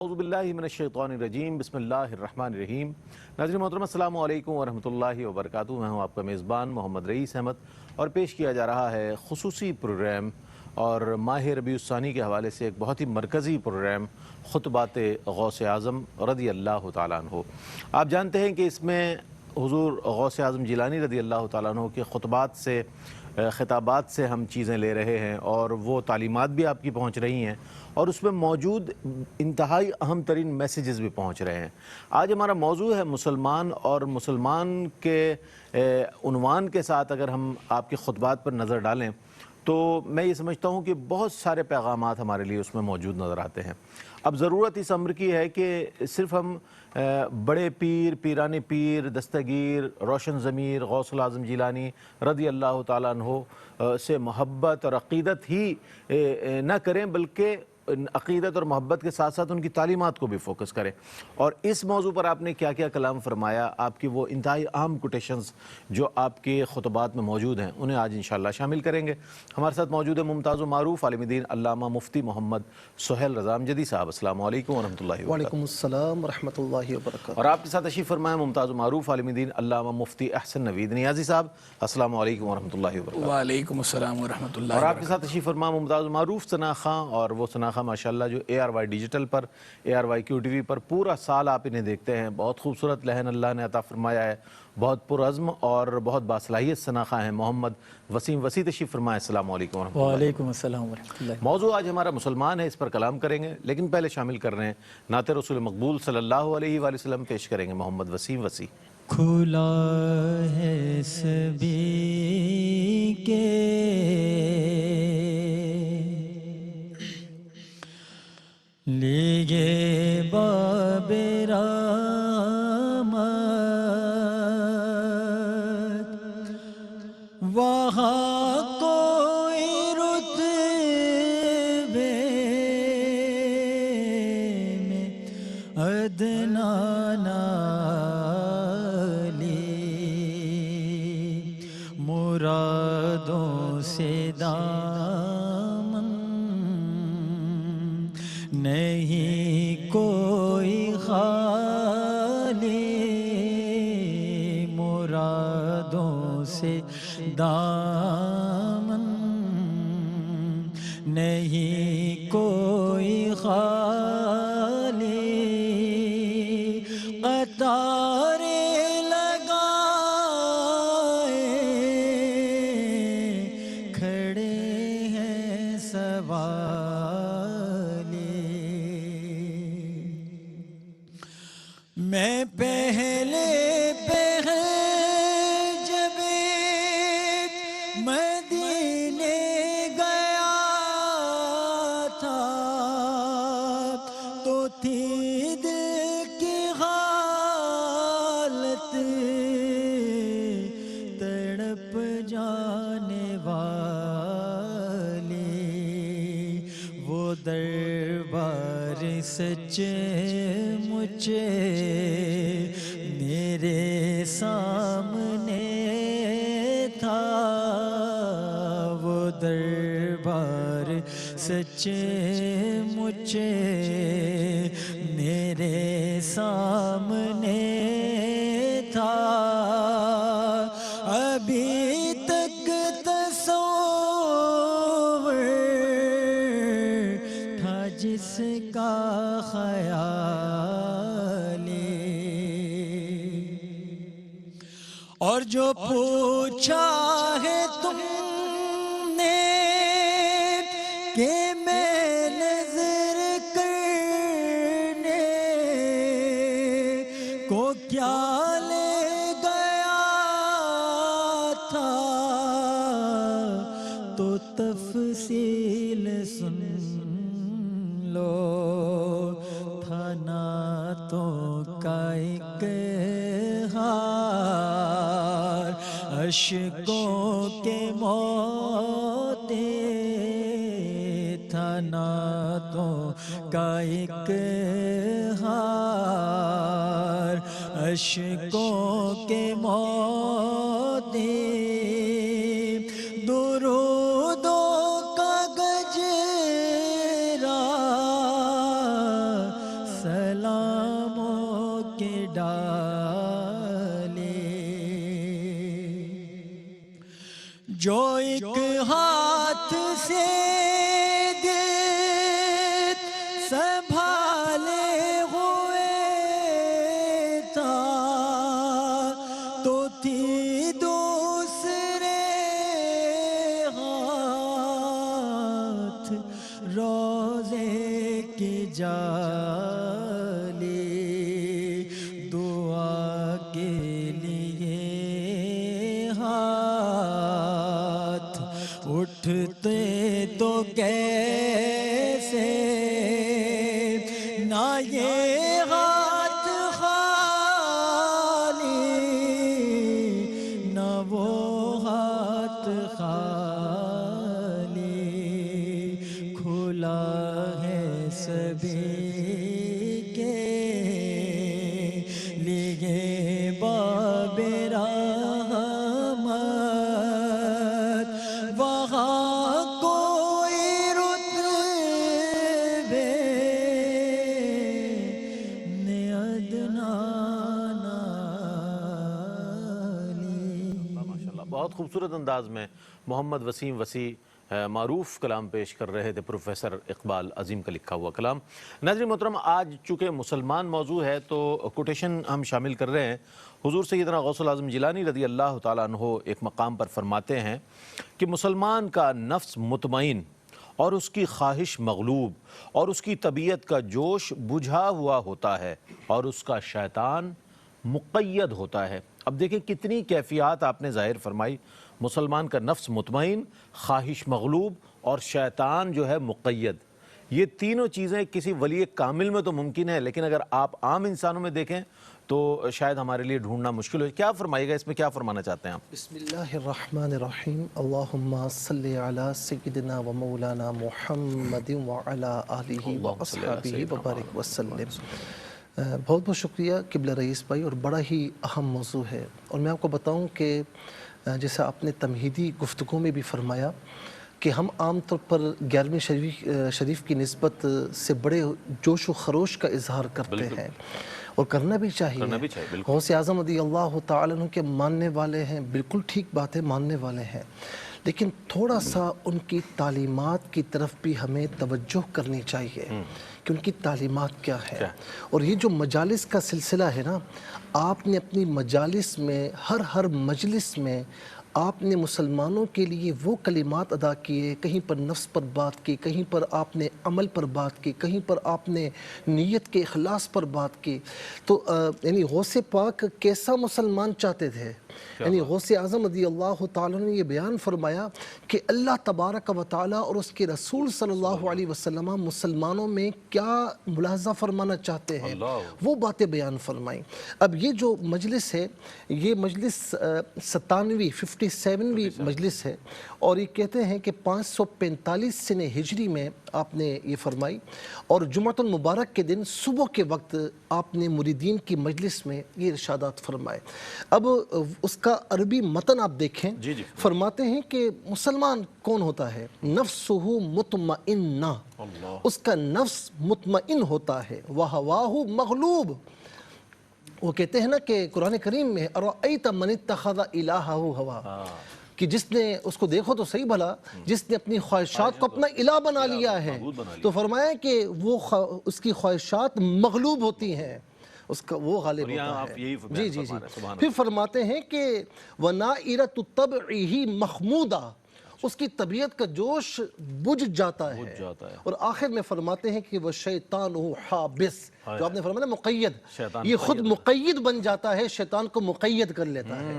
اعوذ باللہ من الشیطان الرجیم بسم اللہ الرحمن الرحیم۔ ناظرین محترم السلام علیکم ورحمۃ اللہ وبرکاتہ۔ میں ہوں آپ کا میزبان محمد رئیس احمد اور پیش کیا جا رہا ہے خصوصی پروگرام اور ماہ ربیع الثانی کے حوالے سے ایک بہت ہی مرکزی پروگرام خطبات غوث اعظم رضی اللہ تعالیٰ عنہ۔ آپ جانتے ہیں کہ اس میں حضور غوث اعظم جیلانی رضی اللہ تعالیٰ عنہ کے خطبات سے خطابات سے ہم چیزیں لے رہے ہیں اور وہ تعلیمات بھی آپ کی پہنچ رہی ہیں اور اس میں موجود انتہائی اہم ترین میسیجز بھی پہنچ رہے ہیں۔ آج ہمارا موضوع ہے مسلمان، اور مسلمان کے عنوان کے ساتھ اگر ہم آپ کے خطبات پر نظر ڈالیں تو میں یہ سمجھتا ہوں کہ بہت سارے پیغامات ہمارے لیے اس میں موجود نظر آتے ہیں۔ اب ضرورت اس امر کی ہے کہ صرف ہم بڑے پیر، پیران پیر، دستگیر، روشن ضمیر غوث الاعظم جیلانی رضی اللہ تعالیٰ عنہ سے محبت اور عقیدت ہی نہ کریں، بلکہ عقیدت اور محبت کے ساتھ ساتھ ان کی تعلیمات کو بھی فوکس کریں۔ اور اس موضوع پر آپ نے کیا کیا کلام فرمایا، آپ کی وہ انتہائی اہم کوٹیشنز جو آپ کے خطبات میں موجود ہیں، انہیں آج انشاءاللہ شامل کریں گے۔ ہمارے ساتھ موجود ہے ممتاز و معروف عالم دین علامہ مفتی محمد سہیل رضا امجدی صاحب۔ السلام علیکم ورحمۃ اللہ وبرکاتہ۔ وعلیکم السلام ورحمۃ اللہ وبرکاتہ۔ اور آپ کے ساتھ تشریف فرمائے ممتاز و معروف عالم دین علامہ مفتی احسن نوید نیازی صاحب۔ السلام علیکم ورحمۃ اللہ وبرکاتہ۔ وعلیکم السلام ورحمۃ اللہ اور آپ کے ساتھ تشریف فرما ممتاز و معروف ثنا خاں، اور وہ ثنا خاں ماشاءاللہ جو ARY ڈیجیٹل پر، ARY کیو ٹی وی پر پورا سال آپ انہیں دیکھتے ہیں۔ بہت خوبصورت لہن اللہ نے عطا فرمایا ہے، بہت پرعزم اور بہت باصلاحیت ثنا خاں ہیں۔ محمد وسیم وسیع تشریف فرمائے۔ السلام علیکم ورحمۃ اللہ۔ وعلیکم السلام ورحمۃ اللہ۔ موضوع آج ہمارا مسلمان ہے، اس پر کلام کریں گے، لیکن پہلے شامل کر رہے ہیں نعت رسول مقبول صلی اللہ علیہ وآلہ وسلم پیش کریں گے محمد وسیم وسیع۔ کھلا ہے سبھی کے لیے باب رحمت، وہاں کوئی رتبے میں ادنا مرادوں سے دامن نہیں کوئی خالی، مرادوں سے دامن نہیں کوئی خالی، قطار میں پہلے جب مدینے گیا تھا تو تھی دل کی حالت تڑپ جانے والی، وہ دربار سچے مجھے میرے سامنے تھا، وہ دربار سچے مجھے میرے سامنے تھا، ابھی تک تصور تھا جس کا اور جو پوچھا ہے تم نے کہ میں نظر کرنے کو کیا لے گیا تھا، تو تفصیل سن لو، تھا نعتوں کا ایک اشکوں کے موتی، تھا نعتوں کا ایک ہار، اشکوں کے موتی، درودوں کا گجرا سلاموں کے ڈالے، جو ایک ہاتھ سے دل سنبھالے ہوئے تھا، تو تھی دوسرے ہاتھ روزے کی جالے، دعا کے لیے ہاتھ اٹھتے تو کیسے، نہ یہ ہاتھ خالی نہ وہ ہاتھ خالی، کھلا ہے سبھی کے لیے باب رحمت، وہاں کوئی رتبے نے ادنا نالی۔ ماشاءاللہ، بہت خوبصورت انداز میں محمد وسیم وسیع معروف کلام پیش کر رہے تھے، پروفیسر اقبال عظیم کا لکھا ہوا کلام۔ ناظرین محترم، آج چونکہ مسلمان موضوع ہے تو کوٹیشن ہم شامل کر رہے ہیں۔ حضور سیدنا غوث العظم جیلانی رضی اللہ تعالیٰ عنہ ایک مقام پر فرماتے ہیں کہ مسلمان کا نفس مطمئن اور اس کی خواہش مغلوب اور اس کی طبیعت کا جوش بجھا ہوا ہوتا ہے اور اس کا شیطان مقید ہوتا ہے۔ اب دیکھیں کتنی کیفیات آپ نے ظاہر فرمائی، مسلمان کا نفس مطمئن، خواہش مغلوب اور شیطان جو ہے مقید۔ یہ تینوں چیزیں کسی ولی کامل میں تو ممکن ہے، لیکن اگر آپ عام انسانوں میں دیکھیں تو شاید ہمارے لیے ڈھونڈنا مشکل ہو۔ کیا فرمائیے گا اس میں، کیا فرمانا چاہتے ہیں آپ؟ بسم اللہ الرحمن الرحیم، اللہم صلی علی سیدنا و مولانا محمد وعلی آلہ و اصحابہ وبارک وسلم۔ بہت بہت شکریہ قبلہ رئیس بھائی، اور بڑا ہی اہم موضوع ہے۔ اور میں آپ کو بتاؤں کہ جیسا آپ نے تمہیدی گفتگو میں بھی فرمایا کہ ہم عام طور پر 11ویں شریف کی نسبت سے بڑے جوش و خروش کا اظہار کرتے ہیں، اور کرنا بھی چاہیے۔ غوث اعظم رضی اللہ تعالیٰ عنہ کے ماننے والے ہیں، بالکل ٹھیک بات ہے، ماننے والے ہیں، لیکن تھوڑا سا ان کی تعلیمات کی طرف بھی ہمیں توجہ کرنی چاہیے کہ ان کی تعلیمات کیا ہے۔ اور یہ جو مجالس کا سلسلہ ہے نا، آپ نے اپنی مجالس میں ہر مجلس میں آپ نے مسلمانوں کے لیے وہ کلمات ادا کیے، کہیں پر نفس پر بات کی، کہیں پر آپ نے عمل پر بات کی، کہیں پر آپ نے نیت کے اخلاص پر بات کی۔ تو یعنی غوث پاک کیسا مسلمان چاہتے تھے؟ یعنی غوث اعظم رضی اللہ تعالیٰ نے یہ بیان فرمایا کہ اللہ تبارک و تعالیٰ اور اس کے رسول صلی اللہ علیہ وسلم مسلمانوں میں کیا ملاحظہ فرمانا چاہتے ہیں، وہ باتیں بیان فرمائیں۔ اب یہ جو مجلس ہے، یہ مجلس 57ویں مجلس ہے، اور یہ کہتے ہیں کہ 545 سنہ ہجری میں آپ نے یہ فرمائی، اور جمعۃ المبارک کے دن صبح کے وقت آپ نے مریدین کی مجلس میں یہ ارشادات فرمائے۔ اب اس کا عربی متن آپ دیکھیں، فرماتے ہیں کہ مسلمان کون ہوتا ہے؟ نفسہ مطمئنہ، اس کا نفس مطمئن ہوتا ہے، وہواہ مغلوب۔ وہ کہتے ہیں نا کہ قرآن کریم میں ارأیت من اتخذ الہہ ہوا، کہ جس نے اس کو دیکھو تو صحیح بھلا، جس نے اپنی خواہشات کو اپنا الہ بنا لیا ہے، تو فرمایا کہ وہ اس کی خواہشات مغلوب ہوتی ہیں، اس کا وہ غالب ہوتا ہے۔ جی پھر فرماتے ہیں کہ وَنَائِرَةُ طَبْعِهِ مَخْمُودًا، اس کی طبیعت کا جوش بجھ جاتا ہے۔ اور آخر میں فرماتے ہیں کہ وَشَيْطَانُهُ حَابِسٌ، جو آپ نے فرمایا مقید، یہ خود مقید بن جاتا ہے، شیطان کو مقید کر لیتا ہے،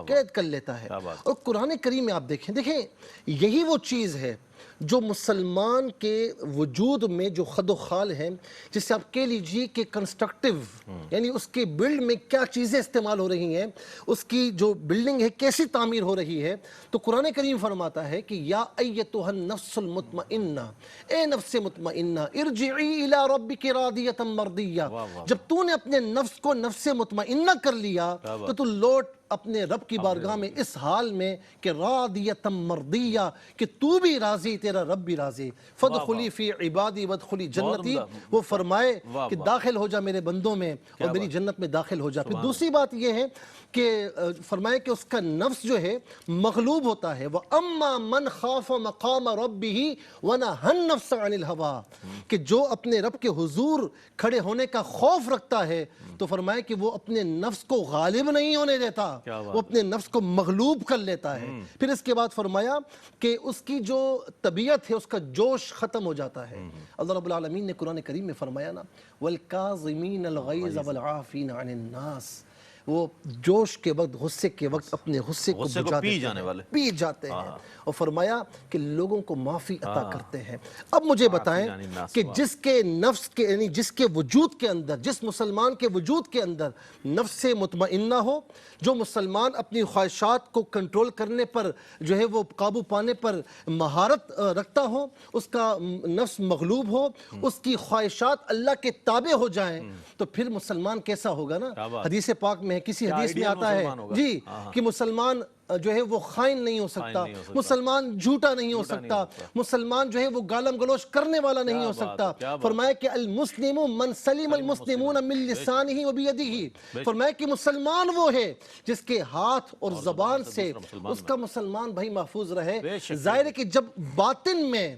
قید کر لیتا ہے۔ اور قرآن کریم میں آپ دیکھیں یہی وہ چیز ہے جو مسلمان کے وجود میں جو خد و خال ہیں، جسے آپ کہہ لیجئے کہ کنسٹرکٹیو، یعنی اس کے بلڈ میں کیا چیزیں استعمال ہو رہی ہیں، اس کی جو بلڈنگ ہے کیسی تعمیر ہو رہی ہے، تو قرآن کریم فرماتا ہے کہ یا ایتھا النفس المطمئنہ، اے نفس مطمئنہ، ارجعی الی ربک راضیۃ مرضیہ، جب تو نے اپنے نفس کو نفس مطمئنہ کر لیا تو لوٹ اپنے رب کی بارگاہ میں اس حال میں کہ راضیۃ مرضیہ، کہ تو بھی راضی، تیرا رب بھی راضی، فادخلی فی عبادی وادخلی جنتی، وہ فرمائے کہ داخل ہو جا میرے بندوں میں اور میری جنت میں داخل ہو جا۔ پھر دوسری بات یہ ہے کہ فرمائے کہ اس کا نفس جو ہے مغلوب ہوتا ہے، وَأَمَّا مَنْ خَافَ مَقَامَ رَبِّهِ وَنَهَى النَّفْسَ عَنِ الْهَوَىٰ، کہ جو اپنے رب کے حضور کھڑے ہونے کا خوف رکھتا ہے تو فرمائے کہ وہ اپنے نفس کو غالب نہیں ہونے دیتا، وہ اپنے نفس کو مغلوب کر لیتا ہے۔ پھر اس کے بعد فرمایا کہ اس کی جو طبیعت ہے، اس کا جوش ختم ہو جاتا ہے۔ اللہ رب العالمین نے قرآن کریم میں فرمایا نا وَالْكَاظِمِينَ الْغَيْظَ وَالْعَافِينَ عَنِ النَّاسِ، وہ جوش کے وقت، غصے کے وقت اپنے غصے کو بجھا دیتے ہیں، پی جاتے ہیں، اور فرمایا کہ لوگوں کو معافی عطا کرتے ہیں۔ اب مجھے بتائیں کہ جس کے نفس کے، یعنی جس کے وجود کے اندر، جس مسلمان کے وجود کے اندر نفس مطمئنہ ہو، جو مسلمان اپنی خواہشات کو کنٹرول کرنے پر جو ہے وہ قابو پانے پر مہارت رکھتا ہو، اس کا نفس مغلوب ہو، اس کی خواہشات اللہ کے تابع ہو جائیں، تو پھر مسلمان کیسا ہوگا نا؟ حدیث پاک میں، کسی حدیث میں آتا ہے جی کہ مسلمان جو ہے وہ خائن نہیں ہو سکتا، مسلمان جھوٹا نہیں ہو سکتا، مسلمان جو ہے وہ گالم گلوچ کرنے والا نہیں ہو سکتا۔ فرمایا کہ المسلم من سلم المسلمون من لسانہ و بیدہ، فرمایا کہ مسلمان وہ ہے جس کے ہاتھ اور زبان سے اس کا مسلمان بھائی محفوظ رہے۔ ظاہر ہے کہ جب باطن میں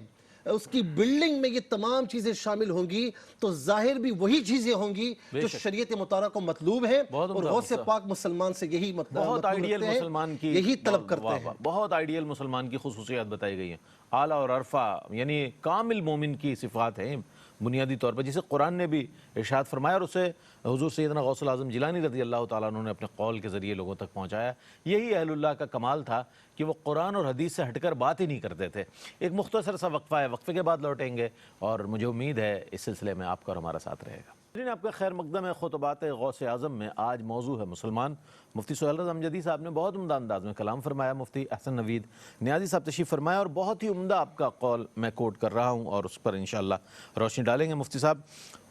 اس کی بلڈنگ میں یہ تمام چیزیں شامل ہوں گی تو ظاہر بھی وہی چیزیں ہوں گی جو شریعت مطہرہ کو مطلوب ہے، اور غوث پاک مسلمان سے یہی بہت آئیڈیل مسلمان کی، یہی طلب کرتے ہیں۔ بہت آئیڈیل مسلمان کی خصوصیات بتائی گئی ہیں، اعلیٰ اور عرفہ، یعنی کامل مومن کی صفات ہیں بنیادی طور پر، جسے قرآن نے بھی ارشاد فرمایا اور اسے حضور سیدنا غوث الاعظم جیلانی رضی اللہ تعالیٰ عنہ نے اپنے قول کے ذریعے لوگوں تک پہنچایا۔ یہی اہل اللہ کا کمال تھا کہ وہ قرآن اور حدیث سے ہٹ کر بات ہی نہیں کرتے تھے۔ ایک مختصر سا وقفہ ہے، وقفے کے بعد لوٹیں گے اور مجھے امید ہے اس سلسلے میں آپ کا اور ہمارا ساتھ رہے گا۔ آپ کا خیر مقدم ہے خطبات غوث اعظم میں آج موضوع ہے مسلمان۔ مفتی سہیل رضا امجدی صاحب نے بہت عمدہ انداز میں کلام فرمایا، مفتی احسن نوید نیازی صاحب تشریف فرمایا اور بہت ہی عمدہ آپ کا قول میں کوٹ کر رہا ہوں اور اس پر انشاءاللہ روشنی ڈالیں گے۔ مفتی صاحب،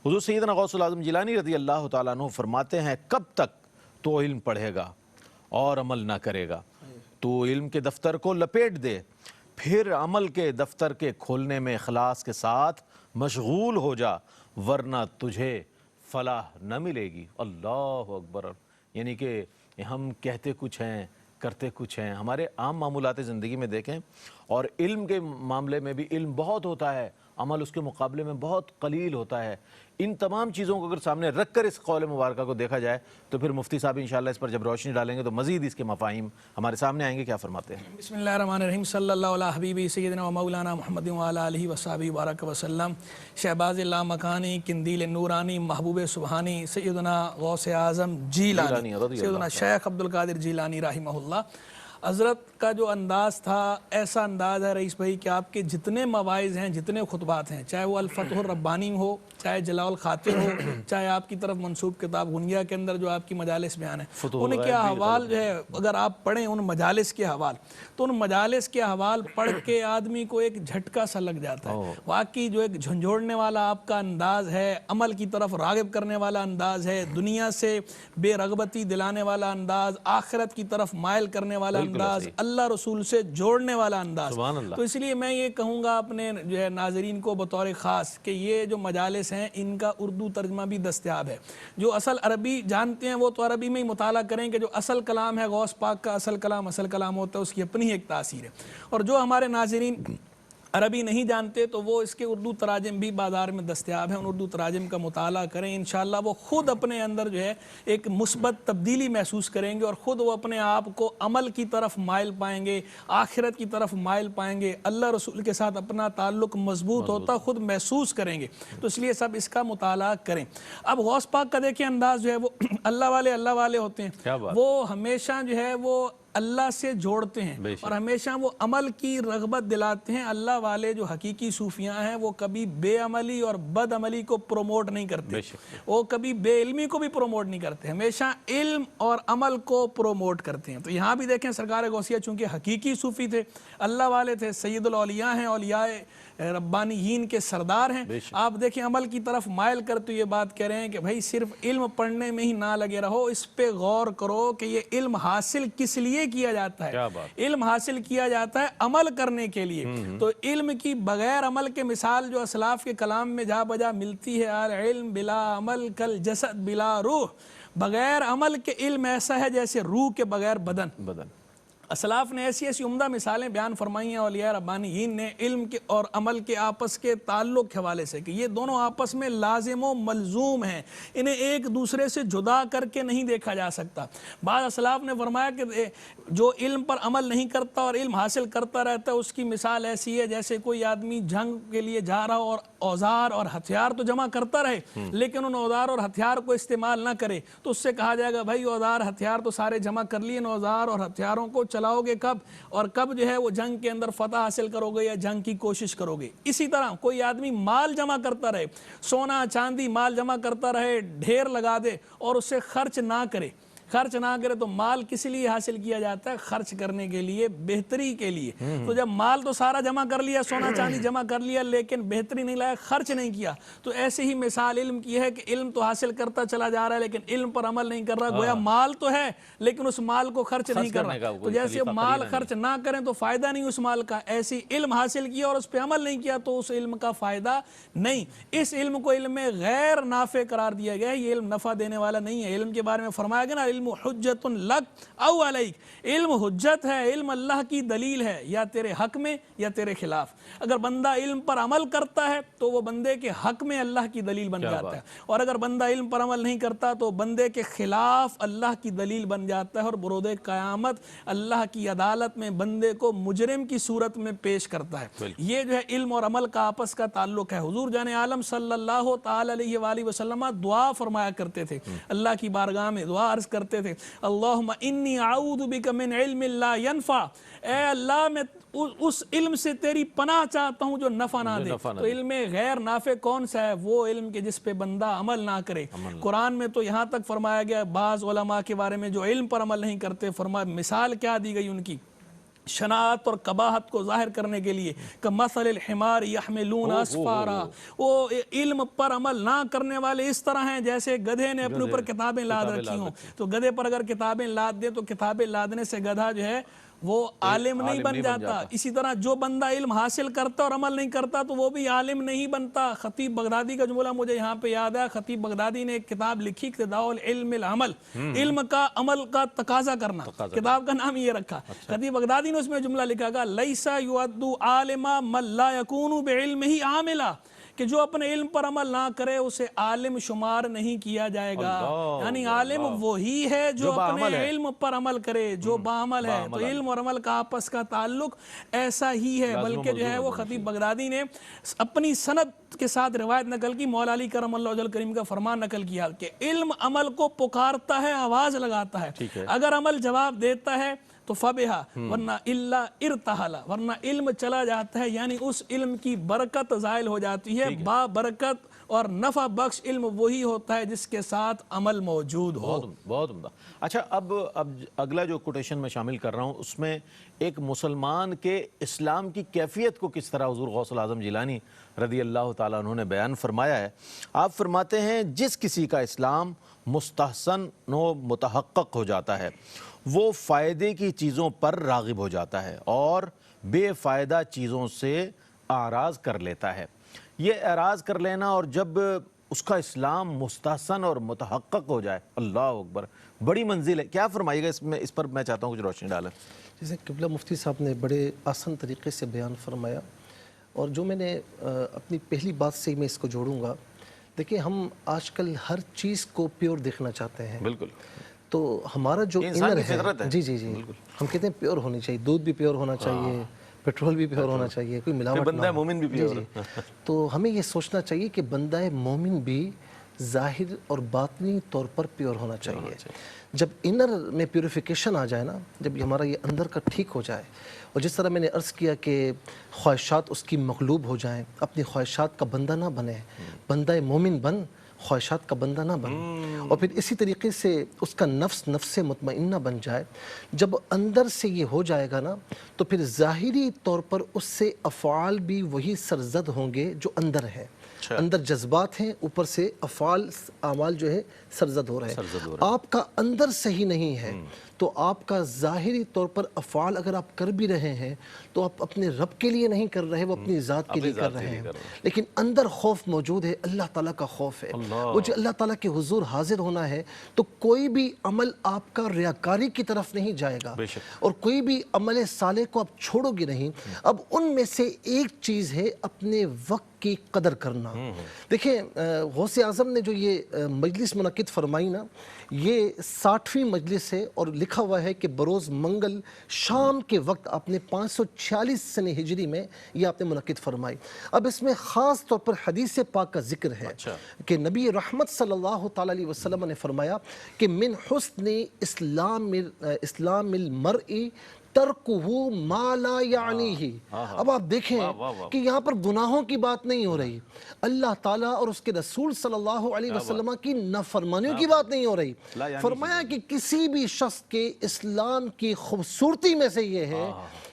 حضور سیدنا غوث الاعظم جیلانی رضی اللہ تعالیٰ عنہ فرماتے ہیں کب تک تو علم پڑھے گا اور عمل نہ کرے گا؟ تو علم کے دفتر کو لپیٹ دے، پھر عمل کے دفتر کے کھولنے میں اخلاص کے ساتھ مشغول ہو جا، ورنہ تجھے فلاح نہ ملے گی۔ اللہ اکبر۔ یعنی کہ ہم کہتے کچھ ہیں، کرتے کچھ ہیں، ہمارے عام معمولات زندگی میں دیکھیں، اور علم کے معاملے میں بھی علم بہت ہوتا ہے، عمل اس کے مقابلے میں بہت قلیل ہوتا ہے۔ ان تمام چیزوں کو اگر سامنے رکھ کر اس قول مبارکہ کو دیکھا جائے تو پھر مفتی صاحب انشاءاللہ اس پر جب روشنی ڈالیں گے تو مزید اس کے مفاہیم ہمارے سامنے آئیں گے۔ کیا فرماتے ہیں؟ بسم اللہ الرحمن الرحیم، صلی اللہ علیہ حبیبی سیدنا و مولانا محمد وعلی آلہ وصحبہ بارک وسلم۔ شہباز لامکانی، قندیل نورانی، محبوب سبحانی، سیدنا غوث اعظم جیلانی، سیدنا شیخ عبدالقادر جیلانی رحمہ اللہ۔ حضرت کا جو انداز تھا، ایسا انداز ہے رئیس بھائی کہ آپ کے جتنے مواعظ ہیں، جتنے خطبات ہیں، چاہے وہ الفتح الربانی ہو، چاہے جلاء الخاطر ہو، چاہے آپ کی طرف منسوب کتاب غنیہ کے اندر جو آپ کی مجالس بیان ہے، ان کے حوال جو ہے اگر آپ پڑھیں ان مجالس کے حوال، تو ان مجالس کے حوال پڑھ کے آدمی کو ایک جھٹکا سا لگ جاتا ہے۔ واقعی جو ایک جھنجھوڑنے والا آپ کا انداز ہے، عمل کی طرف راغب کرنے والا انداز ہے، دنیا سے بے رغبتی دلانے والا انداز، آخرت کی طرف مائل کرنے والا انداز، اللہ رسول سے جوڑنے والا انداز۔ تو اس لیے میں یہ کہوں گا اپنے جو ہے ناظرین کو بطور خاص کہ یہ جو مجالس ہیں ان کا اردو ترجمہ بھی دستیاب ہے۔ جو اصل عربی جانتے ہیں وہ تو عربی میں ہی مطالعہ کریں کہ جو اصل کلام ہے غوث پاک کا، اصل کلام ہوتا ہے، اس کی اپنی ایک تاثیر ہے۔ اور جو ہمارے ناظرین عربی نہیں جانتے تو وہ اس کے اردو تراجم بھی بازار میں دستیاب ہیں، ان اردو تراجم کا مطالعہ کریں، انشاءاللہ وہ خود اپنے اندر جو ہے ایک مثبت تبدیلی محسوس کریں گے اور خود وہ اپنے آپ کو عمل کی طرف مائل پائیں گے، آخرت کی طرف مائل پائیں گے، اللہ رسول کے ساتھ اپنا تعلق مضبوط ہوتا خود محسوس کریں گے۔ تو اس لیے سب اس کا مطالعہ کریں۔ اب غوث پاک کا دیکھیں انداز جو ہے وہ اللہ والے ہوتے ہیں، وہ ہمیشہ جو ہے وہ اللہ سے جوڑتے ہیں اور ہمیشہ وہ عمل کی رغبت دلاتے ہیں۔ اللہ والے جو حقیقی صوفیاں ہیں وہ کبھی بے عملی اور بد عملی کو پروموٹ نہیں کرتے، وہ کبھی بے علمی کو بھی پروموٹ نہیں کرتے، ہمیشہ علم اور عمل کو پروموٹ کرتے ہیں۔ تو یہاں بھی دیکھیں سرکار غوثیہ چونکہ حقیقی صوفی تھے، اللہ والے تھے، سید الاولیاء ہیں، اولیاء ربانیین کے سردار ہیں. آپ دیکھیں عمل کی طرف مائل کرتے یہ بات کہہ رہے ہیں کہ بھائی صرف علم پڑھنے میں ہی نہ لگے رہو, اس پہ غور کرو کہ یہ علم حاصل کس لیے کیا جاتا ہے. علم حاصل کیا جاتا ہے عمل کرنے کے لیے. تو علم کی بغیر عمل کے مثال جو اسلاف کے کلام میں جا بجا ملتی ہے, العلم بلا عمل کل جسد بلا روح, بغیر عمل کے علم ایسا ہے جیسے روح کے بغیر بدن. اسلاف نے ایسی ایسی عمدہ مثالیں بیان فرمائی ہیں اولیاء ربانیین نے علم کے اور عمل کے آپس کے تعلق کے حوالے سے کہ یہ دونوں آپس میں لازم و ملزوم ہیں, انہیں ایک دوسرے سے جدا کر کے نہیں دیکھا جا سکتا. بعض اسلاف نے فرمایا کہ جو علم پر عمل نہیں کرتا اور علم حاصل کرتا رہتا ہے اس کی مثال ایسی ہے جیسے کوئی آدمی جنگ کے لیے جا رہا ہو اور اوزار اور ہتھیار تو جمع کرتا رہے لیکن ان اوزار اور ہتھیار کو استعمال نہ کرے, تو اس سے کہا جائے گا بھائی اوزار ہتھیار تو سارے جمع کر لیے, ان اوزار اور ہتھیاروں کو چلاؤ گے کب, اور کب جو ہے وہ جنگ کے اندر فتح حاصل کرو گے یا جنگ کی کوشش کرو گے. اسی طرح کوئی آدمی مال جمع کرتا رہے, سونا چاندی مال جمع کرتا رہے, ڈھیر لگا دے اور اس سے خرچ نہ کرے تو مال کس لیے حاصل کیا جاتا ہے؟ خرچ کرنے کے لیے, بہتری کے لیے. تو جب مال تو سارا جمع کر لیا, سونا چاندی جمع کر لیا, لیکن بہتری نہیں لایا, خرچ نہیں کیا, تو ایسے ہی مثال علم کی ہے کہ علم تو حاصل کرتا چلا جا رہا ہے لیکن علم پر عمل نہیں کر رہا. گویا مال تو ہے لیکن اس مال کو خرچ نہیں کر رہا. تو جیسے مال خرچ نہ کریں تو فائدہ نہیں اس مال کا, ایسی علم حاصل کیا اور اس پہ عمل نہیں کیا تو اس علم کا فائدہ نہیں. اس علم کو علم غیر نافع قرار دیا گیا ہے, یہ علم نفع دینے والا نہیں ہے. علم کے بارے میں فرمایا گیا نا, علم حجت لک او علیک, علم حجت ہے, علم اللہ کی دلیل ہے یا تیرے حق میں یا تیرے خلاف. اگر بندہ علم پر عمل کرتا ہے تو وہ بندے کے حق میں اللہ کی دلیل بن جاتا ہے, اور اگر بندہ علم پر عمل نہیں کرتا تو بندے کے خلاف اللہ کی دلیل بن جاتا ہے, اور برود قیامت اللہ کی عدالت میں بندے کو مجرم کی صورت میں پیش کرتا ہے. یہ جو ہے علم اور عمل کا آپس کا تعلق ہے. حضور جان عالم صلی اللہ تعالی علیہ وآلہ وسلم دعا فرمایا کرتے تھے, اللہ کی بارگاہ میں دعا عرض کرتے تھے, اللہم انی اعوذ بک من علم لا ینفع, اے اللہ میں اس علم سے تیری پناہ چاہتا ہوں جو نفع نہ دے. تو علم غیر نافع کون سا ہے؟ وہ علم کے جس پہ بندہ عمل نہ کرے. قرآن میں تو یہاں تک فرمایا گیا بعض علماء کے بارے میں جو علم پر عمل نہیں کرتے, فرمایا مثال کیا دی گئی ان کی شناعت اور قباحت کو ظاہر کرنے کے لیے کہ مثل الحمار یحملون اسفارا, وہ علم پر عمل نہ کرنے والے اس طرح ہیں جیسے گدھے نے اپنے اوپر کتابیں لاد رکھی ہوں. تو گدھے پر اگر کتابیں لاد دے تو کتابیں لادنے سے گدھا جو ہے وہ عالم نہیں بن جاتا. اسی طرح جو بندہ علم حاصل کرتا اور عمل نہیں کرتا تو وہ بھی عالم نہیں بنتا. خطیب بغدادی کا جملہ مجھے یہاں پہ یاد ہے. خطیب بغدادی نے ایک کتاب لکھی, اقتداء العلم العمل, علم کا عمل کا تقاضا کرنا, کتاب کا نام یہ رکھا. خطیب بغدادی نے اس میں جملہ لکھا گا, لیسا یعد عالما من لا یکون بعلمہ عاملا, کہ جو اپنے علم پر عمل نہ کرے اسے عالم شمار نہیں کیا جائے گا. یعنی عالم وہی ہے جو اپنے علم پر عمل کرے, جو باعمل ہے. تو علم اور عمل کا آپس کا تعلق ایسا ہی ہے. بلکہ جو ہے وہ خطیب بغدادی نے اپنی سند کے ساتھ روایت نقل کی, مولا علی کرم اللہ وجہ کریم کا فرمان نقل کیا کہ علم عمل کو پکارتا ہے, آواز لگاتا ہے, اگر عمل جواب دیتا ہے تو فبہا, ورنہ الا ارتحلا, ورنہ علم چلا جاتا ہے. یعنی اس علم کی برکت زائل ہو جاتی ہے. با برکت اور نفع بخش علم وہی ہوتا ہے جس کے ساتھ عمل موجود ہو. بہت عمدہ. اچھا, اب اگلا جو کوٹیشن میں شامل کر رہا ہوں اس میں ایک مسلمان کے اسلام کی کیفیت کو کس طرح حضور غوث الاعظم جیلانی رضی اللہ تعالیٰ عنہ نے بیان فرمایا ہے. آپ فرماتے ہیں جس کسی کا اسلام مستحسن و متحقق ہو جاتا ہے وہ فائدے کی چیزوں پر راغب ہو جاتا ہے اور بے فائدہ چیزوں سے اعراض کر لیتا ہے. یہ اعراض کر لینا اور جب اس کا اسلام مستحسن اور متحقق ہو جائے, اللہ اکبر, بڑی منزل ہے. کیا فرمائیے گا اس پر میں چاہتا ہوں کچھ روشنی ڈالیں. جیسے قبلہ مفتی صاحب نے بڑے آسان طریقے سے بیان فرمایا, اور جو میں نے اپنی پہلی بات سے میں اس کو جوڑوں گا. دیکھیں, ہم آج کل ہر چیز کو پیور دیکھنا چاہتے ہیں. بالکل. تو ہمارا جو انر ہے, جی ہم کہتے ہیں پیور ہونی چاہیے, دودھ بھی پیور ہونا چاہیے, پیٹرول بھی پیور ہونا چاہیے, کوئی ملاوٹ بندہ مومن بھی پیور. تو ہمیں یہ سوچنا چاہیے کہ بندہ مومن بھی ظاہر اور باطنی طور پر پیور ہونا چاہیے. جب انر میں پیوریفیکیشن آ جائے نا, جب ہمارا یہ اندر کا ٹھیک ہو جائے, اور جس طرح میں نے عرض کیا کہ خواہشات اس کی مغلوب ہو جائیں, اپنی خواہشات کا بندہ نہ بنے, بندہ مومن بن, خواہشات کا بندہ نہ بنے، اور پھر اسی طریقے سے اس کا نفس مطمئنہ بن جائے. جب اندر سے یہ ہو جائے گا نا تو پھر ظاہری طور پر اس سے افعال بھی وہی سرزد ہوں گے جو اندر ہے. اندر جذبات ہیں، اوپر سے اعمال جو ہے سرزد ہو رہے ہیں. آپ کا اندر صحیح نہیں ہے تو آپ کا ظاہری طور پر افعال اگر آپ کر بھی رہے ہیں تو آپ اپنے رب کے لیے نہیں کر رہے، وہ اپنی ذات کے لیے کر رہے ہیں. لیکن اندر خوف موجود ہے، اللہ تعالیٰ کا خوف ہے. وہ جو اللہ تعالیٰ کے حضور حاضر ہونا ہے تو کوئی بھی عمل آپ کا ریاکاری کی طرف نہیں جائے گا، اور کوئی بھی عمل صالح کو آپ چھوڑو گے نہیں. اب ان میں سے ایک چیز ہے اپنے وقت کی قدر کرنا. دیکھیں غوث اعظم نے جو یہ مجلس منعقد فرمائی نا، یہ 60ویں مجلس ہے اور لکھا ہوا ہے کہ بروز منگل شام کے وقت آپ نے 546 سنہ ہجری میں یہ آپ نے منعقد فرمائی. اب اس میں خاص طور پر حدیث پاک کا ذکر ہے کہ نبی رحمت صلی اللہ تعالی علیہ وسلم نے فرمایا کہ من حسن اسلام المرء ترکہو ما لا یعنیہ. اب آپ دیکھیں کہ یہاں پر گناہوں کی بات نہیں ہو رہی، اللہ تعالیٰ اور اس کے رسول صلی اللہ علیہ وسلم کی نافرمانیوں کی بات نہیں ہو رہی. فرمایا کہ کسی بھی شخص کے اسلام کی خوبصورتی میں سے یہ ہے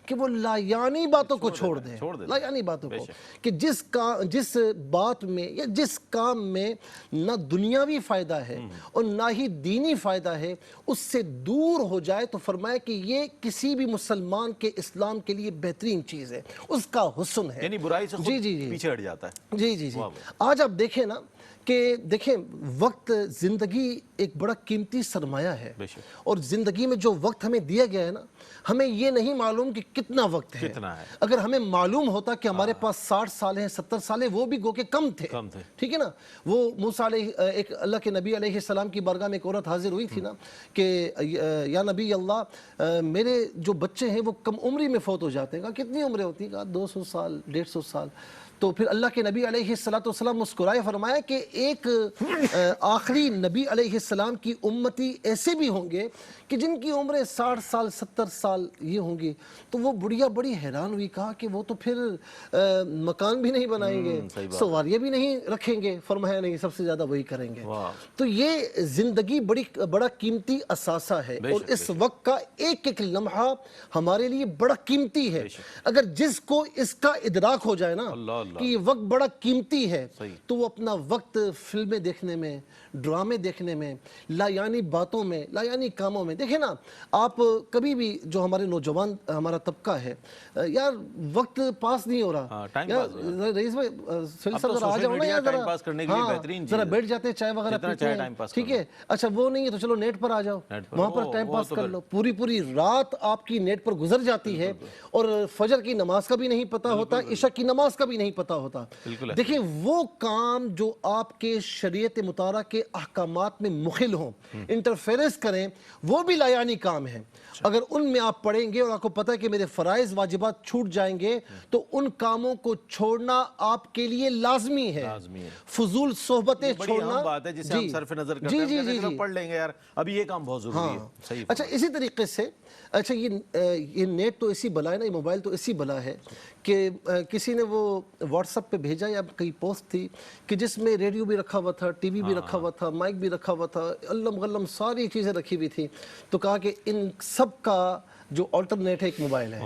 کہ وہ لا یعنی باتوں کو چھوڑ دیں. لا یعنی باتوں کو، کہ جس بات میں یا جس کام میں نہ دنیاوی فائدہ ہے اور نہ ہی دینی فائدہ ہے اس سے دور ہو جائے. تو فرمایا کہ یہ کسی بھی مسلمان کے اسلام کے لیے بہترین چیز ہے، اس کا حسن ہے، یعنی برائی سے خود پیچھے ہٹ جاتا ہے. جی. آج آپ دیکھیں نا کہ دیکھیں وقت زندگی ایک بڑا قیمتی سرمایہ ہے، اور زندگی میں جو وقت ہمیں دیا گیا ہے نا، ہمیں یہ نہیں معلوم کہ کتنا وقت ہے. اگر ہمیں معلوم ہوتا کہ ہمارے پاس 60 سال ہیں 70 سال ہیں، وہ بھی گو کہ کم تھے، ٹھیک ہے نا. وہ موسیٰ علیہ ایک اللہ کے نبی علیہ السلام کی بارگاہ میں ایک عورت حاضر ہوئی تھی نا کہ یا نبی اللہ میرے جو بچے ہیں وہ کم عمری میں فوت ہو جاتے ہیں. کہا کتنی عمریں ہوتی ہیں؟ کہا 200 سال 150 سال. تو پھر اللہ کے نبی علیہ السلام مسکرائے، فرمایا کہ ایک آخری نبی علیہ السلام کی امتی ایسے بھی ہوں گے کہ جن کی عمریں 60 سال 70 سال یہ ہوں گی. تو وہ بڑھیا بڑی حیران ہوئی، کہا کہ وہ تو پھر مکان بھی نہیں بنائیں گے، سواریاں بھی نہیں رکھیں گے. فرمایا نہیں، سب سے زیادہ وہی کریں گے. تو یہ زندگی بڑا قیمتی اثاثہ ہے، اور اس وقت کا ایک ایک لمحہ ہمارے لیے بڑا قیمتی ہے. اگر جس کو اس کا ادراک ہو جائے نا کہ یہ وقت بڑا قیمتی ہے تو وہ اپنا وقت فلمیں دیکھنے میں، ڈرامے دیکھنے میں، لا یعنی باتوں میں، لا یعنی کاموں میں. دیکھیں نا آپ کبھی بھی جو ہمارے نوجوان ہمارا طبقہ ہے، یار وقت پاس نہیں ہو رہا. رئیس بھائی سہیل صاحب ذرا آ جاؤ نا یار، ذرا بیٹھ جاتے ہیں چائے وغیرہ پیتے ہیں، ٹھیک ہے. اچھا وہ نہیں ہے تو چلو نیٹ پر آ جاؤ، وہاں پر ٹائم پاس کر لو. پوری رات آپ کی نیٹ پر گزر جاتی ہے، اور فجر کی نماز کا بھی نہیں پتا ہوتا، عشاء کی نماز کا بھی نہیں پتا ہوتا. دیکھیں وہ کام جو آپ کے شریعت مطالعہ کے احکامات میں مخل ہوں، انٹرفیرنس کریں، وہ بھی لا یعنی کام ہے. اگر ان میں آپ پڑھیں گے اور آپ کو پتہ ہے کہ میرے فرائض واجبات چھوٹ جائیں گے تو ان کاموں کو چھوڑنا آپ کے لیے لازمی ہے. فضول صحبتیں چھوڑنا بات ہے جسے ہم صرف نظر کرتے ہیں کہ پڑھ لیں گے یار ابھی یہ کام بہت ضروری ہے. اچھا اسی طریقے سے اچھا یہ نیٹ تو ایسی بلا ہے نا، یہ موبائل تو ایسی بلا ہے کہ کسی نے وہ واٹس ایپ پہ بھیجا یا کئی پوسٹ تھی کہ جس میں ریڈیو بھی رکھا ہوا تھا، ٹی وی بھی رکھا ہوا تھا، مائک بھی رکھا ہوا تھا، علم غلم ساری چیزیں رکھی ہوئی تھی. تو کہا کہ ان سب کا جو آلٹرنیٹ ہے ایک موبائل ہے،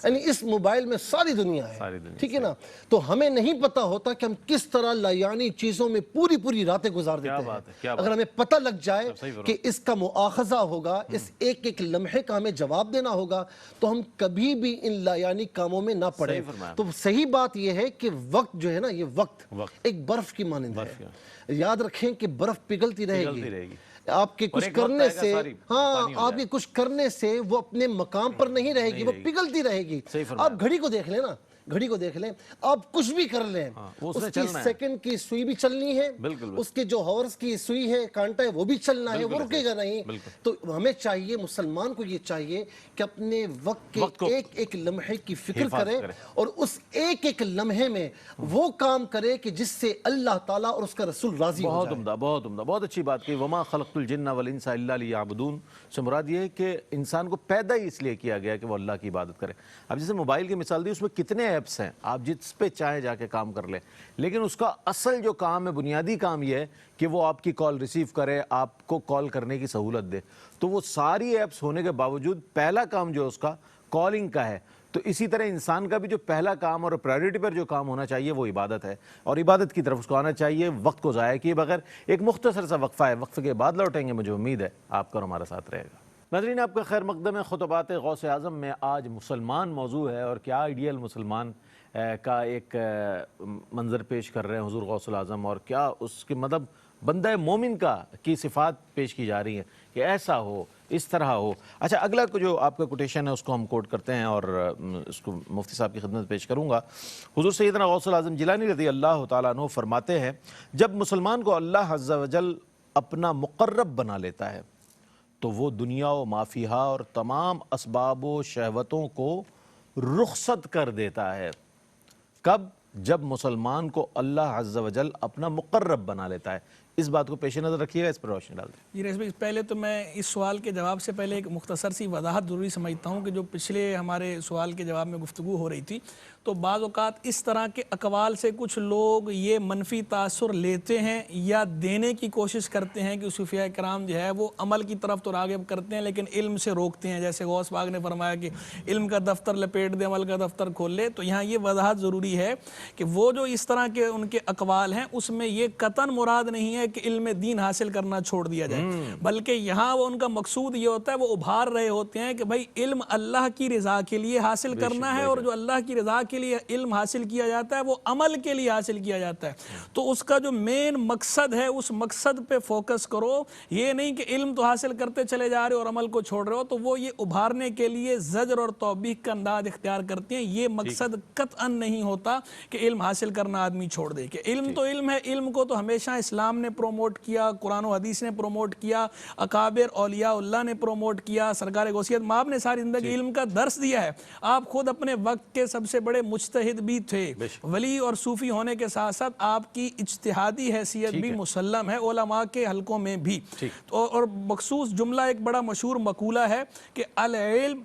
یعنی اس موبائل میں ساری دنیا ہے، ٹھیک ہے نا. تو ہمیں نہیں پتا ہوتا کہ ہم کس طرح لایانی چیزوں میں پوری راتیں گزار دیتے ہیں. اگر ہمیں پتہ لگ جائے کہ اس کا مؤاخذہ ہوگا، اس ایک ایک لمحے کا ہمیں جواب دینا ہوگا، تو ہم کبھی بھی ان لایانی کاموں میں نہ پڑیں. تو صحیح بات یہ ہے کہ وقت جو ہے نا، یہ وقت ایک برف کی مانند ہے. یاد رکھیں کہ برف پگھلتی رہے گی. آپ کے کچھ کرنے سے، آپ کے کچھ کرنے سے وہ اپنے مقام پر نہیں رہے گی، وہ پگھلتی رہے گی. آپ گھڑی کو دیکھ لیں نا، گھڑی کو دیکھ لیں، آپ کچھ بھی کر لیں، اس کی سیکنڈ کی سوئی بھی چلنی ہے، اس کے جو ہاورز کی سوئی ہے، کانٹا ہے، وہ بھی چلنا ہے، وہ رکے گا نہیں. تو ہمیں چاہیے، مسلمان کو یہ چاہیے کہ اپنے وقت کے ایک ایک لمحے کی فکر کرے، اور اس ایک ایک لمحے میں وہ کام کرے کہ جس سے اللہ تعالیٰ اور اس کا رسول راضی ہو جائے. بہت عمدہ، بہت اچھی بات کی. وما خلقت الجن والانس الا لیعبدون سے مراد یہ ہے کہ انسان کو پیدا ہی اس لیے کیا گیا کہ وہ اللہ کی عبادت کرے. اب جیسے موبائل کی مثال دی، اس میں کتنے ایپس ہیں, آپ جس پہ چاہیں جا کے کام کر لیں, لیکن اس کا اصل جو کام ہے, بنیادی کام یہ ہے کہ وہ آپ کی کال ریسیو کرے, آپ کو کال کرنے کی سہولت دے. تو وہ ساری ایپس ہونے کے باوجود پہلا کام جو اس کا کالنگ کا ہے. تو اسی طرح انسان کا بھی جو پہلا کام اور پرائیورٹی پر جو کام ہونا چاہیے وہ عبادت ہے, اور عبادت کی طرف اس کو آنا چاہیے وقت کو ضائع کیے بغیر. ایک مختصر سا وقفہ ہے, وقفے کے بعد لوٹیں گے, مجھے امید ہے آپ کا اور ہمارا ساتھ رہے گا. ناظرین, آپ کا خیر مقدم ہے. خطبات غوث اعظم میں آج مسلمان موضوع ہے, اور کیا آئیڈیل مسلمان کا ایک منظر پیش کر رہے ہیں حضور غوث الاعظم, اور کیا اس کے مطلب بندہ مومن کی صفات پیش کی جا رہی ہیں کہ ایسا ہو, اس طرح ہو. اچھا, اگلا جو آپ کا کوٹیشن ہے اس کو ہم کوٹ کرتے ہیں اور اس کو مفتی صاحب کی خدمت پیش کروں گا. حضور سیدنا غوث الاعظم جیلانی رضی اللہ تعالیٰ عنہ فرماتے ہیں, جب مسلمان کو اللہ عز و جل اپنا مقرب بنا لیتا ہے تو وہ دنیا و ما فیہا اور تمام اسباب و شہوتوں کو رخصت کر دیتا ہے. کب؟ جب مسلمان کو اللہ عز و جل اپنا مقرب بنا لیتا ہے. اس بات کو پیش نظر رکھیے گا, اس پر روشنی ڈال دیں. جی ریس بھائی, پہلے تو میں اس سوال کے جواب سے پہلے ایک مختصر سی وضاحت ضروری سمجھتا ہوں کہ جو پچھلے ہمارے سوال کے جواب میں گفتگو ہو رہی تھی, تو بعض اوقات اس طرح کے اقوال سے کچھ لوگ یہ منفی تاثر لیتے ہیں یا دینے کی کوشش کرتے ہیں کہ صوفیاء کرام جو ہے وہ عمل کی طرف تو راغب کرتے ہیں لیکن علم سے روکتے ہیں. جیسے غوث پاک نے فرمایا کہ علم کا دفتر لپیٹ دے, عمل کا دفتر کھول لے. تو یہاں یہ وضاحت ضروری ہے کہ وہ جو اس طرح کے ان کے اقوال ہیں اس میں یہ قطعاً مراد نہیں ہے کہ علم دین حاصل کرنا چھوڑ دیا جائے, بلکہ یہاں وہ ان کا مقصود یہ ہوتا ہے, وہ ابھار رہے ہوتے ہیں کہ بھائی علم اللہ کی رضا کے لیے حاصل کرنا ہے, اور جو اللہ کی رضا کے لیے علم حاصل کیا جاتا ہے وہ عمل کے لیے حاصل کیا جاتا ہے. تو اس کا جو مین مقصد ہے اس مقصد پہ فوکس کرو, یہ نہیں کہ علم تو حاصل کرتے چلے جا رہے اور عمل کو چھوڑ رہے ہو. تو وہ یہ ابھارنے کے لیے زجر اور توبیخ کا انداز اختیار کرتے ہیں. یہ مقصد قطعاً نہیں ہوتا کہ علم حاصل کرنا آدمی چھوڑ دے, کہ علم تو علم ہے. علم کو تو ہمیشہ اسلام نے پروموٹ کیا, قرآن و حدیث نے پروموٹ کیا, اکابر اولیاء اللہ نے پروموٹ کیا, سرکار غوثیت مآب نے ساری زندگی علم کا درس دیا ہے. آپ خود اپنے وقت کے سب سے بڑے مجتہد بھی تھے, ولی اور صوفی ہونے کے ساتھ ساتھ آپ کی اجتہادی حیثیت بھی مسلم ہے علماء کے حلقوں میں بھی. اور مخصوص جملہ ایک بڑا مشہور مقولہ ہے کہ العلم,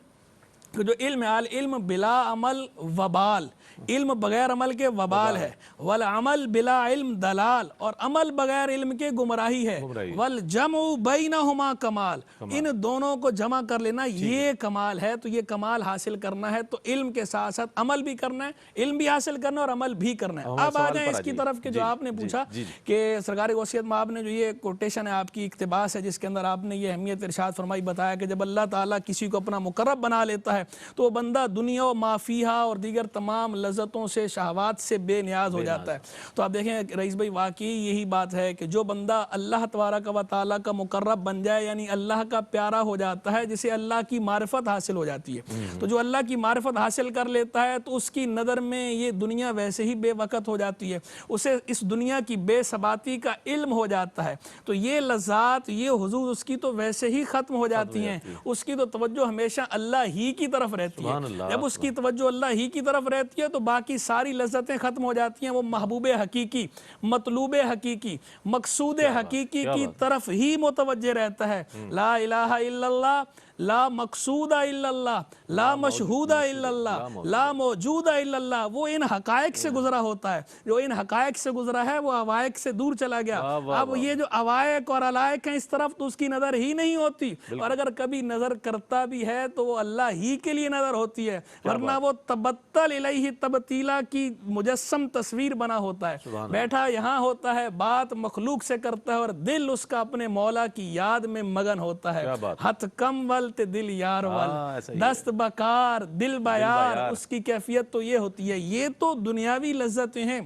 جو علم ہے, العلم بلا عمل وبال, علم بغیر عمل کے وبال ہے, والعمل بلا علم دلال, اور عمل بغیر علم کے گمراہی ہے, والجمع بینہما کمال, ان دونوں کو جمع کر لینا یہ کمال ہے. تو یہ کمال حاصل کرنا ہے تو علم کے ساتھ ساتھ عمل بھی کرنا ہے, علم بھی حاصل کرنا ہے اور عمل بھی کرنا ہے. اب آ جائیں اس کی طرف کہ جو آپ نے پوچھا کہ سرکار غوثیت مآب نے جو یہ کوٹیشن ہے آپ کی اقتباس ہے جس کے اندر آپ نے یہ اہمیت ارشاد فرمائی, بتایا کہ جب اللہ تعالیٰ کسی کو اپنا مقرب بنا لیتا ہے تو وہ بندہ دنیا و ما فیہا اور دیگر تمام لذتوں سے, شہوات سے بے نیاز ہو جاتا ہے. تو آپ دیکھیں رئیس بھائی, واقعی یہی بات ہے کہ جو بندہ اللہ تبارک و تعالیٰ کا مقرب بن جائے, یعنی اللہ کا پیارا ہو جاتا ہے, جسے اللہ کی معرفت حاصل ہو جاتی ہے. تو جو اللہ کی معرفت حاصل کر لیتا ہے تو اس کی نظر میں یہ دنیا ویسے ہی بے وقت ہو جاتی ہے, اسے اس دنیا کی بے ثباتی کا علم ہو جاتا ہے. تو یہ لذات, یہ حضور اس کی تو ویسے ہی ختم ہو جاتی ہیں, اس کی تو توجہ ہمیشہ اللہ ہی کی طرف رہتی ہے. جب اس کی توجہ اللہ ہی کی طرف رہتی ہے تو باقی ساری لذتیں ختم ہو جاتی ہیں. وہ محبوب حقیقی, مطلوب حقیقی, مقصود حقیقی کی طرف ہی متوجہ رہتا ہے. لا الہ الا اللہ, لا مقصود الا اللہ, لا مشہود الا اللہ, لا موجود الا اللہ. وہ ان حقائق سے گزرا ہوتا ہے, جو ان حقائق سے گزرا ہے وہ عوائق سے دور چلا گیا. اب یہ جو عوائق اور علائق ہیں اس طرف تو اس کی نظر ہی نہیں ہوتی, اور اگر کبھی نظر کرتا بھی ہے تو وہ اللہ ہی کے لیے نظر ہوتی ہے, ورنہ وہ تبتل الیہ تبتیلا کی مجسم تصویر بنا ہوتا ہے. بیٹھا یہاں ہوتا ہے, بات مخلوق سے کرتا ہے, اور دل اس کا اپنے مولا کی یاد میں مگن ہوتا ہے. ہتھ کم ول دل یار ول, دست بکار دل بیار, اس کی کیفیت تو یہ ہوتی ہے. یہ تو دنیاوی لذتیں ہیں,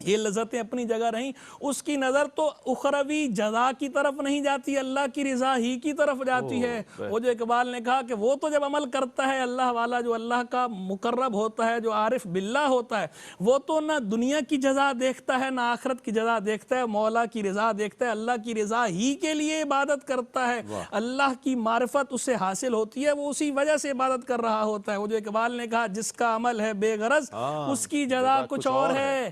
یہ لذتیں اپنی جگہ رہیں, اس کی نظر تو اخروی جزا کی طرف نہیں جاتی, اللہ کی رضا ہی کی طرف جاتی ہے. وہ جو اقبال نے کہا کہ وہ تو جب عمل کرتا ہے اللہ والا, جو اللہ کا مقرب ہوتا ہے, جو عارف باللہ ہوتا ہے, وہ تو نہ دنیا کی جزا دیکھتا ہے نہ آخرت کی جزا دیکھتا ہے, مولا کی رضا دیکھتا ہے, اللہ کی رضا ہی کے لیے عبادت کرتا ہے. اللہ کی معرفت اسے حاصل ہوتی ہے, وہ اسی وجہ سے عبادت کر رہا ہوتا ہے. وہ جو اقبال نے کہا جس کا عمل ہے بے غرض, اس کی جزا کچھ اور ہے,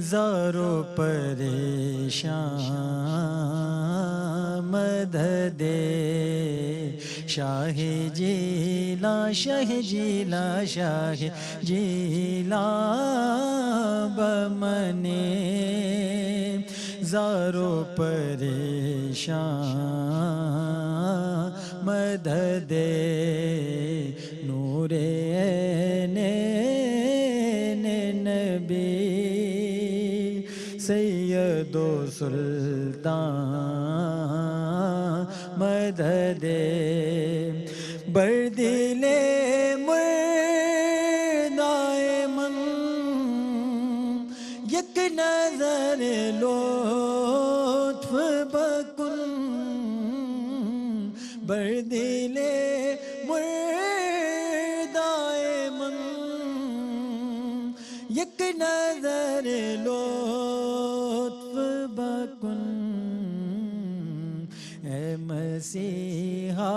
زارو پریشان مدد شاہ جیلا شاہ جیلا شاہ جیلا بمنے زارو پریشان مدد نور عین نبی سید و سلطان مدد بردل مردائے من یک نظر لطف بکن بردل مردائے من یک نظر لطف بکن اے مسیحا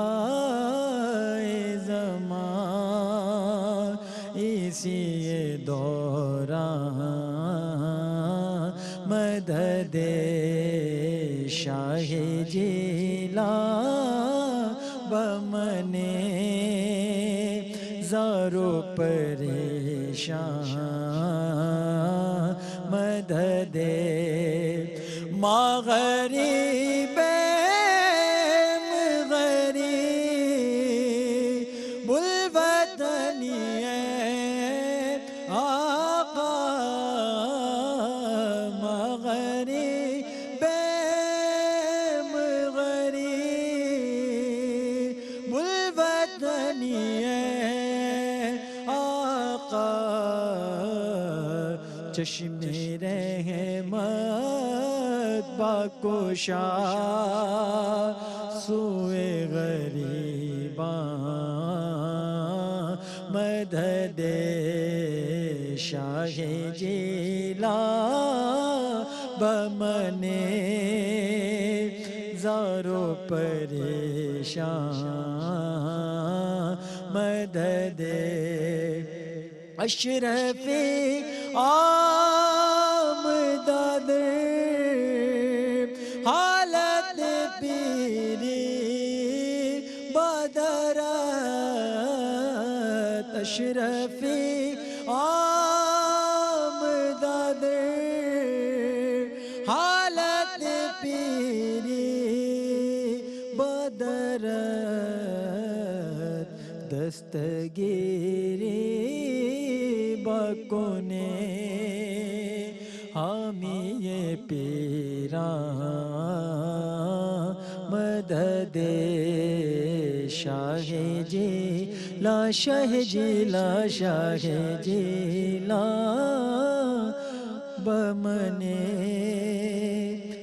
زمان اسی دوران مدد شاہ جیلا بمنے زارو پریشان مدد مغرب غریب الوطنی آقا مغرب غریب الوطنی آقا چشم رحمت باکوشا سوئے غریباں مدد شاہ جیلا بمنے زارو پریشان مدد اشرف آمداد حالت پیری بدرات اشرف آمداد حالت پیری بدرات دستگیری بکنے حامی پیران مدد شاہ جیلا شاہ جیلا شاہ جیلا بمنے